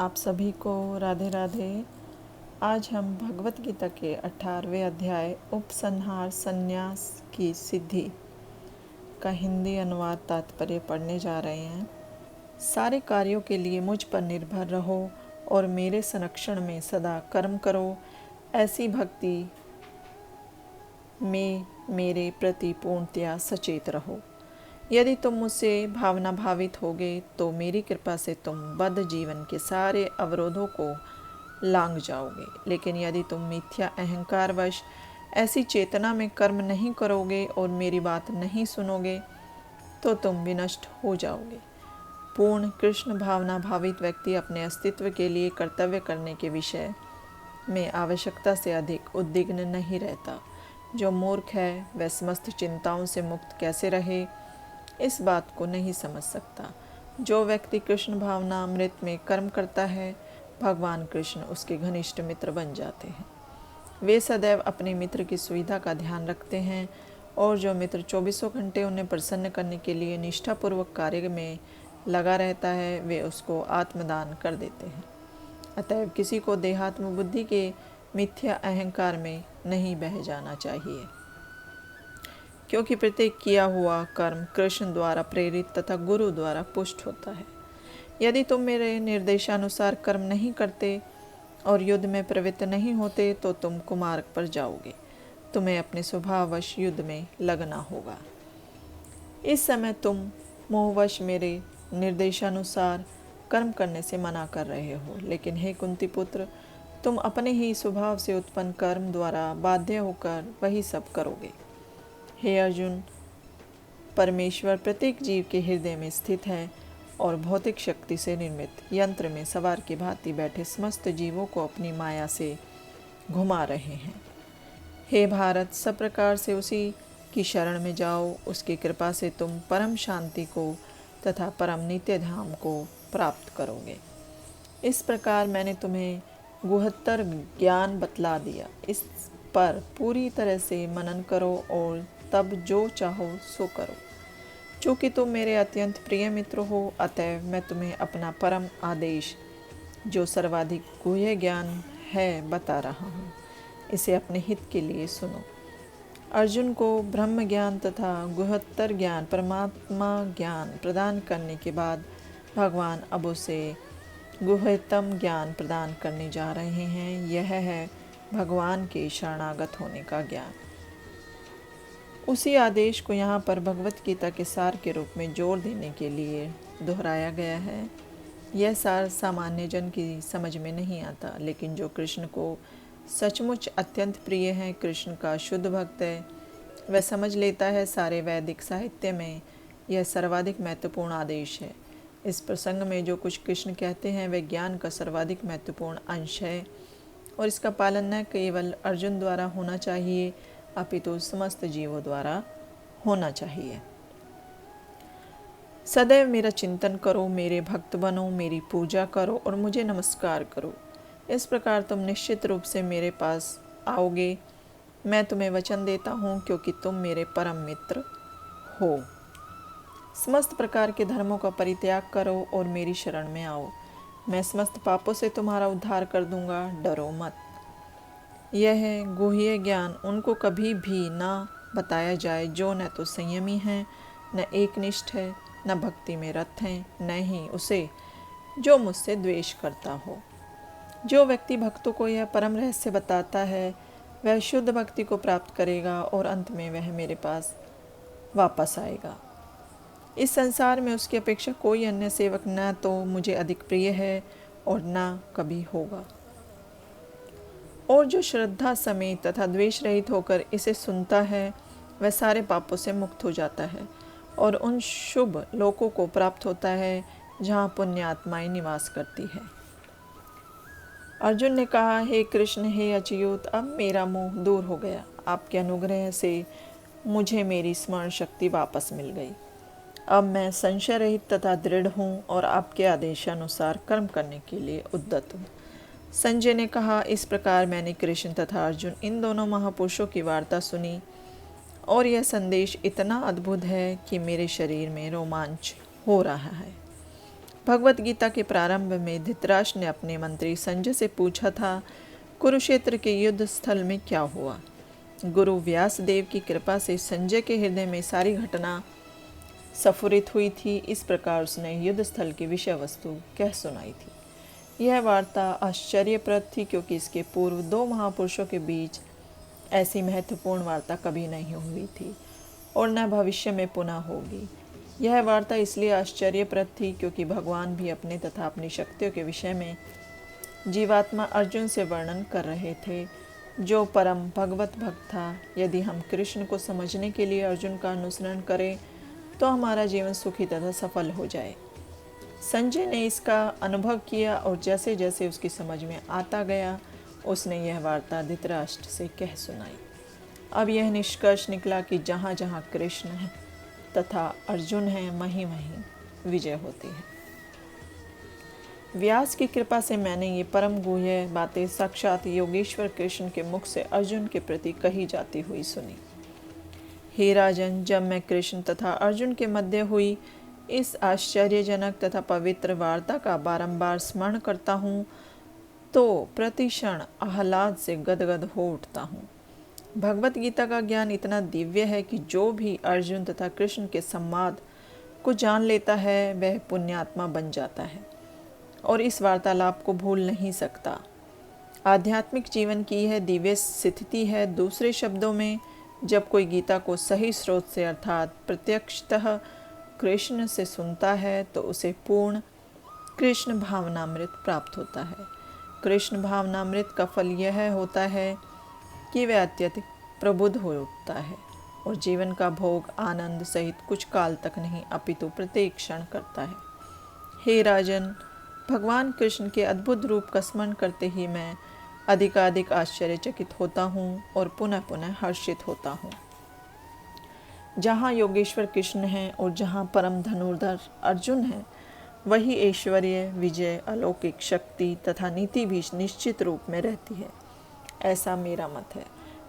आप सभी को राधे राधे। आज हम भगवत गीता के 18वें अध्याय उपसंहार संन्यास की सिद्धि का हिंदी अनुवाद तात्पर्य पढ़ने जा रहे हैं। सारे कार्यों के लिए मुझ पर निर्भर रहो और मेरे संरक्षण में सदा कर्म करो। ऐसी भक्ति में मेरे प्रति पूर्णतया सचेत रहो। यदि तुम मुझसे भावना भावित होगे तो मेरी कृपा से तुम बद्ध जीवन के सारे अवरोधों को लांघ जाओगे। लेकिन यदि तुम मिथ्या अहंकारवश ऐसी चेतना में कर्म नहीं करोगे और मेरी बात नहीं सुनोगे तो तुम विनष्ट हो जाओगे। पूर्ण कृष्ण भावना भावित व्यक्ति अपने अस्तित्व के लिए कर्तव्य करने के विषय में आवश्यकता से अधिक उद्विग्न नहीं रहता। जो मूर्ख है वह समस्त चिंताओं से मुक्त कैसे रहे, इस बात को नहीं समझ सकता। जो व्यक्ति कृष्ण भावना अमृत में कर्म करता है, भगवान कृष्ण उसके घनिष्ठ मित्र बन जाते हैं। वे सदैव अपने मित्र की सुविधा का ध्यान रखते हैं और जो मित्र 24 घंटे उन्हें प्रसन्न करने के लिए निष्ठापूर्वक कार्य में लगा रहता है, वे उसको आत्मदान कर देते हैं। अतएव किसी को देहात्म बुद्धि के मिथ्या अहंकार में नहीं बह जाना चाहिए, क्योंकि प्रत्येक किया हुआ कर्म कृष्ण द्वारा प्रेरित तथा गुरु द्वारा पुष्ट होता है। यदि तुम मेरे निर्देशानुसार कर्म नहीं करते और युद्ध में प्रवृत्त नहीं होते तो तुम कुमार्ग पर जाओगे। तुम्हें अपने स्वभाववश युद्ध में लगना होगा। इस समय तुम मोहवश मेरे निर्देशानुसार कर्म करने से मना कर रहे हो। लेकिन हे कुंती पुत्र, तुम अपने ही स्वभाव से उत्पन्न कर्म द्वारा बाध्य होकर वही सब करोगे। हे अर्जुन, परमेश्वर प्रत्येक जीव के हृदय में स्थित है और भौतिक शक्ति से निर्मित यंत्र में सवार की भांति बैठे समस्त जीवों को अपनी माया से घुमा रहे हैं। हे भारत, सब प्रकार से उसी की शरण में जाओ। उसकी कृपा से तुम परम शांति को तथा परम नित्य धाम को प्राप्त करोगे। इस प्रकार मैंने तुम्हें गुहत्तर ज्ञान बतला दिया। इस पर पूरी तरह से मनन करो और तब जो चाहो सो करो। चूँकि तुम मेरे अत्यंत प्रिय मित्र हो, अतएव मैं तुम्हें अपना परम आदेश, जो सर्वाधिक गुह्य ज्ञान है, बता रहा हूँ। इसे अपने हित के लिए सुनो। अर्जुन को ब्रह्म ज्ञान तथा गुह्यतर ज्ञान, परमात्मा ज्ञान प्रदान करने के बाद भगवान अब उसे गुह्यतम ज्ञान प्रदान करने जा रहे हैं। यह है भगवान के शरणागत होने का ज्ञान। उसी आदेश को यहाँ पर भगवत गीता के सार के रूप में जोर देने के लिए दोहराया गया है। यह सार सामान्य जन की समझ में नहीं आता, लेकिन जो कृष्ण को सचमुच अत्यंत प्रिय है, कृष्ण का शुद्ध भक्त है, वह समझ लेता है। सारे वैदिक साहित्य में यह सर्वाधिक महत्वपूर्ण आदेश है। इस प्रसंग में जो कुछ कृष्ण कहते हैं वह ज्ञान का सर्वाधिक महत्वपूर्ण अंश है और इसका पालन न केवल अर्जुन द्वारा होना चाहिए अपितु समस्त जीवों द्वारा होना चाहिए। सदैव मेरा चिंतन करो, मेरे भक्त बनो, मेरी पूजा करो और मुझे नमस्कार करो। इस प्रकार तुम निश्चित रूप से मेरे पास आओगे। मैं तुम्हें वचन देता हूँ, क्योंकि तुम मेरे परम मित्र हो। समस्त प्रकार के धर्मों का परित्याग करो और मेरी शरण में आओ। मैं समस्त पापों से तुम्हारा उद्धार कर दूंगा। डरो मत। यह गुह्य ज्ञान उनको कभी भी न बताया जाए जो न तो संयमी हैं, न एकनिष्ठ है, न भक्ति में रत हैं, न ही उसे जो मुझसे द्वेष करता हो। जो व्यक्ति भक्तों को यह परम रहस्य बताता है वह शुद्ध भक्ति को प्राप्त करेगा और अंत में वह मेरे पास वापस आएगा। इस संसार में उसकी अपेक्षा कोई अन्य सेवक न तो मुझे अधिक प्रिय है और न कभी होगा। और जो श्रद्धा समेत तथा द्वेष रहित होकर इसे सुनता है वह सारे पापों से मुक्त हो जाता है और उन शुभ लोकों को प्राप्त होता है जहाँ पुण्य आत्माएं निवास करती है। अर्जुन ने कहा, हे कृष्ण, हे अच्युत, अब मेरा मोह दूर हो गया। आपके अनुग्रह से मुझे मेरी स्मरण शक्ति वापस मिल गई। अब मैं संशय रहित तथा दृढ़ हूँ और आपके आदेशानुसार कर्म करने के लिए उद्यत हूँ। संजय ने कहा, इस प्रकार मैंने कृष्ण तथा अर्जुन इन दोनों महापुरुषों की वार्ता सुनी और यह संदेश इतना अद्भुत है कि मेरे शरीर में रोमांच हो रहा है। भगवत गीता के प्रारंभ में धृतराष्ट्र ने अपने मंत्री संजय से पूछा था, कुरुक्षेत्र के युद्ध स्थल में क्या हुआ। गुरु व्यास देव की कृपा से संजय के हृदय में सारी घटना स्फुरित हुई थी। इस प्रकार उसने युद्ध स्थल की विषय वस्तु कह सुनाई थी। यह वार्ता आश्चर्यप्रद थी, क्योंकि इसके पूर्व दो महापुरुषों के बीच ऐसी महत्वपूर्ण वार्ता कभी नहीं हुई थी और न भविष्य में पुनः होगी। यह वार्ता इसलिए आश्चर्यप्रद थी क्योंकि भगवान भी अपने तथा अपनी शक्तियों के विषय में जीवात्मा अर्जुन से वर्णन कर रहे थे, जो परम भगवत भक्त था। यदि हम कृष्ण को समझने के लिए अर्जुन का अनुसरण करें तो हमारा जीवन सुखी तथा सफल हो जाए। संजय ने इसका अनुभव किया और जैसे जैसे उसकी समझ में आता गया, उसने यह वार्ता धृतराष्ट्र से कह सुनाई। अब यह निष्कर्ष निकला कि जहाँ जहाँ कृष्ण है तथा अर्जुन है, वहीं वहीं विजय होती है। व्यास की कृपा से मैंने ये परम गुह्य बातें साक्षात योगेश्वर कृष्ण के मुख से अर्जुन के प्रति कही जाती हुई सुनी। हे राजन, जब मैं कृष्ण तथा अर्जुन के मध्य हुई इस आश्चर्यजनक तथा पवित्र वार्ता का बारंबार स्मरण करता हूँ तो प्रतिक्षण आह्लाद से गदगद हो उठता हूँ। भगवत गीता का ज्ञान इतना दिव्य है कि जो भी अर्जुन तथा कृष्ण के संवाद को जान लेता है वह पुण्यात्मा बन जाता है और इस वार्तालाप को भूल नहीं सकता। आध्यात्मिक जीवन की यह दिव्य स्थिति है। दूसरे शब्दों में, जब कोई गीता को सही स्रोत से अर्थात प्रत्यक्षतः कृष्ण से सुनता है तो उसे पूर्ण कृष्ण भावनामृत प्राप्त होता है। कृष्ण भावनामृत का फल यह होता है कि वह अत्यधिक प्रबुद्ध हो उठता है और जीवन का भोग आनंद सहित कुछ काल तक नहीं अपितु प्रत्येक क्षण करता है। हे राजन, भगवान कृष्ण के अद्भुत रूप का स्मरण करते ही मैं अधिकाधिक आश्चर्यचकित होता हूँ और पुनः पुनः हर्षित होता हूँ। जहाँ योगेश्वर कृष्ण हैं और जहाँ परम धनुर्धर अर्जुन हैं, वही ऐश्वर्य, विजय, अलौकिक शक्ति तथा नीति भी निश्चित रूप में रहती है। ऐसा मेरा मत है।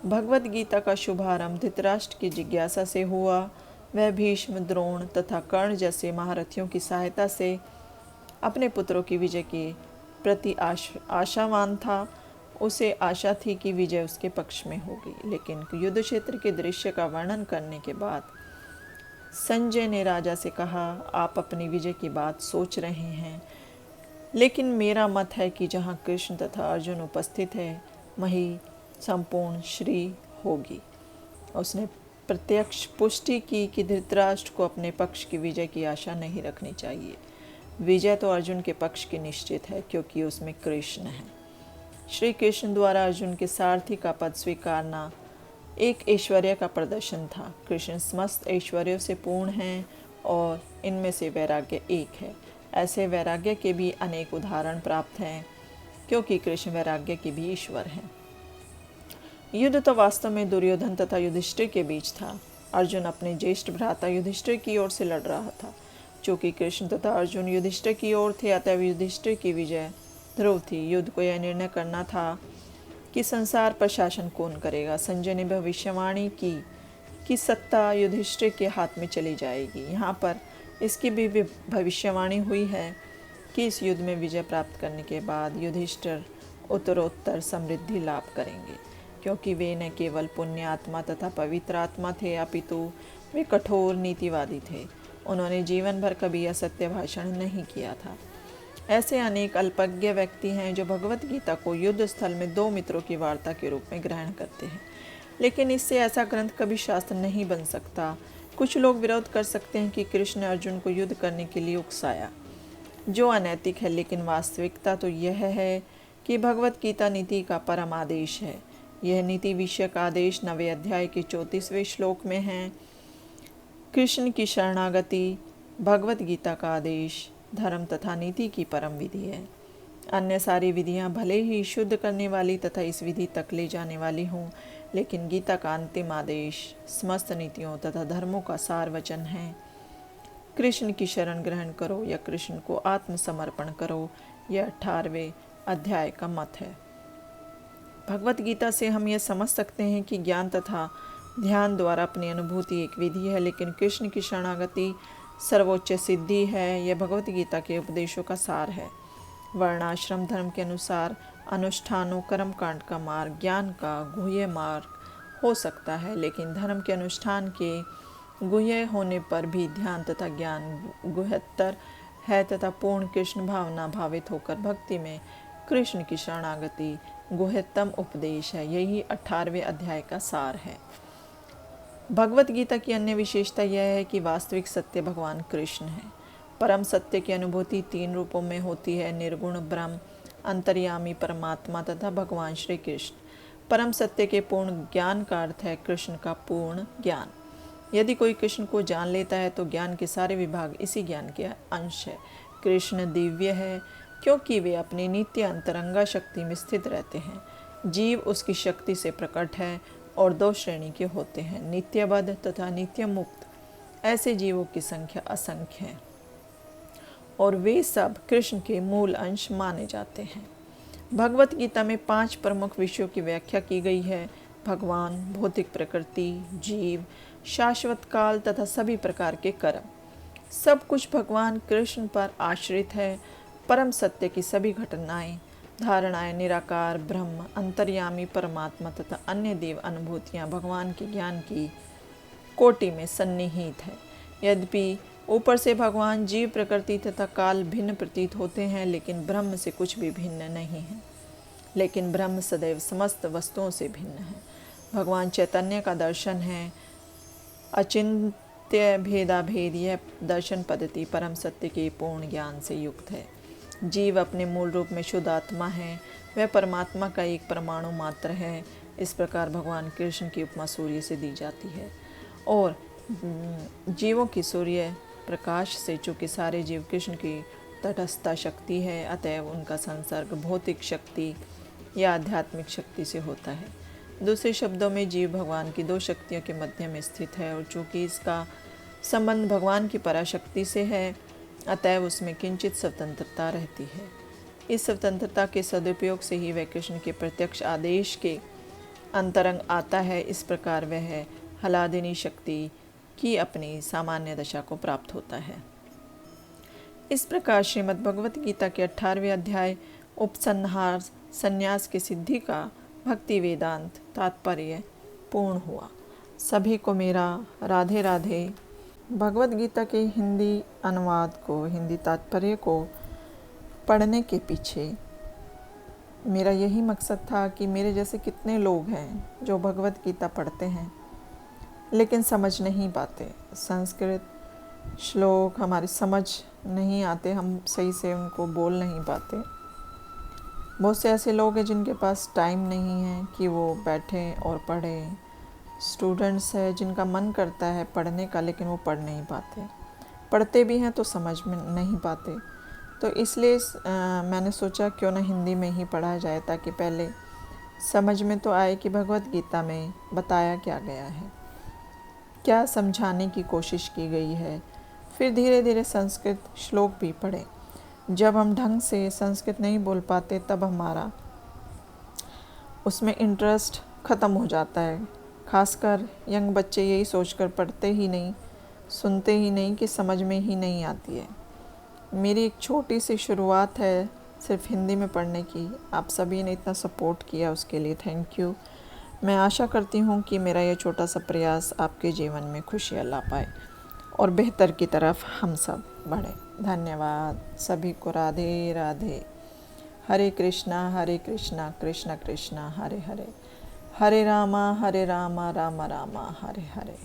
भगवत गीता का शुभारंभ धृतराष्ट्र की जिज्ञासा से हुआ। वह भीष्म, द्रोण तथा कर्ण जैसे महारथियों की सहायता से अपने पुत्रों की विजय के प्रति आशावान था। उसे आशा थी कि विजय उसके पक्ष में होगी। लेकिन युद्ध क्षेत्र के दृश्य का वर्णन करने के बाद संजय ने राजा से कहा, आप अपनी विजय की बात सोच रहे हैं, लेकिन मेरा मत है कि जहाँ कृष्ण तथा अर्जुन उपस्थित है वहीं संपूर्ण श्री होगी। उसने प्रत्यक्ष पुष्टि की कि धृतराष्ट्र को अपने पक्ष की विजय की आशा नहीं रखनी चाहिए। विजय तो अर्जुन के पक्ष की निश्चित है, क्योंकि उसमें कृष्ण है। श्री कृष्ण द्वारा अर्जुन के सारथी का पद स्वीकारना एक ऐश्वर्य का प्रदर्शन था। कृष्ण समस्त ऐश्वर्यों से पूर्ण हैं और इनमें से वैराग्य एक है। ऐसे वैराग्य के भी अनेक उदाहरण प्राप्त हैं, क्योंकि कृष्ण वैराग्य के भी ईश्वर हैं। युद्ध तो वास्तव में दुर्योधन तथा युधिष्ठिर के बीच था। अर्जुन अपने ज्येष्ठ भ्राता युधिष्ठिर की ओर से लड़ रहा था। चूँकि कृष्ण तथा अर्जुन युधिष्ठिर की ओर थे, अतः युधिष्ठिर की विजय ध्रुव थी। युद्ध को यह निर्णय करना था कि संसार पर शासन कौन करेगा। संजय ने भविष्यवाणी की कि सत्ता युधिष्ठिर के हाथ में चली जाएगी। यहाँ पर इसकी भी भविष्यवाणी हुई है कि इस युद्ध में विजय प्राप्त करने के बाद युधिष्ठिर उत्तरोत्तर समृद्धि लाभ करेंगे, क्योंकि वे न केवल पुण्य आत्मा तथा पवित्र आत्मा थे, अपितु वे कठोर नीतिवादी थे। उन्होंने जीवन भर कभी असत्य भाषण नहीं किया था। ऐसे अनेक अल्पज्ञ व्यक्ति हैं जो भगवत गीता को युद्ध स्थल में दो मित्रों की वार्ता के रूप में ग्रहण करते हैं, लेकिन इससे ऐसा ग्रंथ कभी शास्त्र नहीं बन सकता। कुछ लोग विरोध कर सकते हैं कि कृष्ण ने अर्जुन को युद्ध करने के लिए उकसाया, जो अनैतिक है, लेकिन वास्तविकता तो यह है कि भगवत गीता नीति का परम आदेश है। यह नीति विषयक आदेश 9वें अध्याय के 34वें श्लोक में है। कृष्ण की शरणागति भगवत गीता का आदेश धर्म तथा नीति की परम विधि है। अन्य सारी विधियां भले ही शुद्ध करने वाली तथा इस विधि तक ले जाने वाली हों, लेकिन गीता का अंतिम आदेश समस्त नीतियों तथा धर्मों का सार वचन है। कृष्ण की शरण ग्रहण करो या कृष्ण को आत्मसमर्पण करो, यह 18वें अध्याय का मत है। भगवत गीता से हम यह समझ सकते हैं कि ज्ञान तथा ध्यान द्वारा अपनी अनुभूति एक विधि है, लेकिन कृष्ण की शरणागति सर्वोच्च सिद्धि है। यह भगवत गीता के उपदेशों का सार है। वर्णाश्रम धर्म के अनुसार अनुष्ठानों कर्म कांड का मार्ग ज्ञान का गुह्य मार्ग हो सकता है, लेकिन धर्म के अनुष्ठान के गुह्य होने पर भी ध्यान तथा ज्ञान गुह्यतर है तथा पूर्ण कृष्ण भावना भावित होकर भक्ति में कृष्ण की शरणागति गुह्यतम उपदेश है। यही 18वें अध्याय का सार है। भगवत गीता की अन्य विशेषता यह है कि वास्तविक सत्य भगवान कृष्ण है। परम सत्य की अनुभूति 3 रूपों में होती है: निर्गुण ब्रह्म, अंतर्यामी परमात्मा तथा भगवान श्री कृष्ण। परम सत्य के पूर्ण ज्ञान का अर्थ है कृष्ण का पूर्ण ज्ञान। यदि कोई कृष्ण को जान लेता है तो ज्ञान के सारे विभाग इसी ज्ञान के अंश है। कृष्ण दिव्य है क्योंकि वे अपनी नित्य अंतरंगा शक्ति में स्थित रहते हैं। जीव उसकी शक्ति से प्रकट है और 2 श्रेणी के होते हैं: नित्यबद्ध तथा नित्य मुक्त। ऐसे जीवों की संख्या असंख्य है और वे सब कृष्ण के मूल अंश माने जाते हैं। भगवत गीता में 5 प्रमुख विषयों की व्याख्या की गई है: भगवान, भौतिक प्रकृति, जीव, शाश्वत काल तथा सभी प्रकार के कर्म। सब कुछ भगवान कृष्ण पर आश्रित है। परम सत्य की सभी घटनाएं, धारणाएं, निराकार ब्रह्म, अंतर्यामी परमात्मा तथा अन्य देव अनुभूतियां भगवान के ज्ञान की कोटि में सन्निहित है। यद्यपि ऊपर से भगवान जीव, प्रकृति तथा काल भिन्न प्रतीत होते हैं, लेकिन ब्रह्म से कुछ भी भिन्न नहीं है। लेकिन ब्रह्म सदैव समस्त वस्तुओं से भिन्न है। भगवान चैतन्य का दर्शन है। अचिंत्य भेदाभेद यह दर्शन पद्धति परम सत्य के पूर्ण ज्ञान से युक्त है। जीव अपने मूल रूप में शुद्ध आत्मा है। वह परमात्मा का एक परमाणु मात्र है। इस प्रकार भगवान कृष्ण की उपमा सूर्य से दी जाती है और जीवों की सूर्य प्रकाश से चूँकि सारे जीव कृष्ण की तटस्थता शक्ति है, अतएव उनका संसर्ग भौतिक शक्ति या आध्यात्मिक शक्ति से होता है। दूसरे शब्दों में जीव भगवान की 2 शक्तियों के मध्य में स्थित है और चूँकि इसका संबंध भगवान की पराशक्ति से है, अतएव उसमें किंचित स्वतंत्रता रहती है। इस स्वतंत्रता के सदुपयोग से ही वह कृष्ण के प्रत्यक्ष आदेश के अंतरंग आता है। इस प्रकार वह हलादिनी शक्ति की अपनी सामान्य दशा को प्राप्त होता है। इस प्रकार श्रीमद् भगवत गीता के 18वें अध्याय उपसंहार संन्यास की सिद्धि का भक्ति वेदांत तात्पर्य पूर्ण हुआ। सभी को मेरा राधे राधे। भगवत गीता के हिंदी अनुवाद को, हिंदी तात्पर्य को पढ़ने के पीछे मेरा यही मकसद था कि मेरे जैसे कितने लोग हैं जो भगवत गीता पढ़ते हैं लेकिन समझ नहीं पाते। संस्कृत श्लोक हमारी समझ नहीं आते, हम सही से उनको बोल नहीं पाते। बहुत से ऐसे लोग हैं जिनके पास टाइम नहीं है कि वो बैठें और पढ़ें। स्टूडेंट्स हैं जिनका मन करता है पढ़ने का लेकिन वो पढ़ नहीं पाते। पढ़ते भी हैं तो समझ में नहीं पाते। तो इसलिए मैंने सोचा क्यों ना हिंदी में ही पढ़ा जाए, ताकि पहले समझ में तो आए कि भगवत गीता में बताया क्या गया है, क्या समझाने की कोशिश की गई है। फिर धीरे धीरे संस्कृत श्लोक भी पढ़ें। जब हम ढंग से संस्कृत नहीं बोल पाते तब हमारा उसमें इंटरेस्ट ख़त्म हो जाता है। खासकर यंग बच्चे यही सोचकर पढ़ते ही नहीं, सुनते ही नहीं कि समझ में ही नहीं आती है। मेरी एक छोटी सी शुरुआत है सिर्फ हिंदी में पढ़ने की। आप सभी ने इतना सपोर्ट किया उसके लिए थैंक यू। मैं आशा करती हूँ कि मेरा यह छोटा सा प्रयास आपके जीवन में खुशियाँ ला पाए और बेहतर की तरफ हम सब बढ़ें। धन्यवाद। सभी को राधे राधे। हरे कृष्णा कृष्ण कृष्ण हरे हरे, हरे रामा रामा रामा हरे हरे।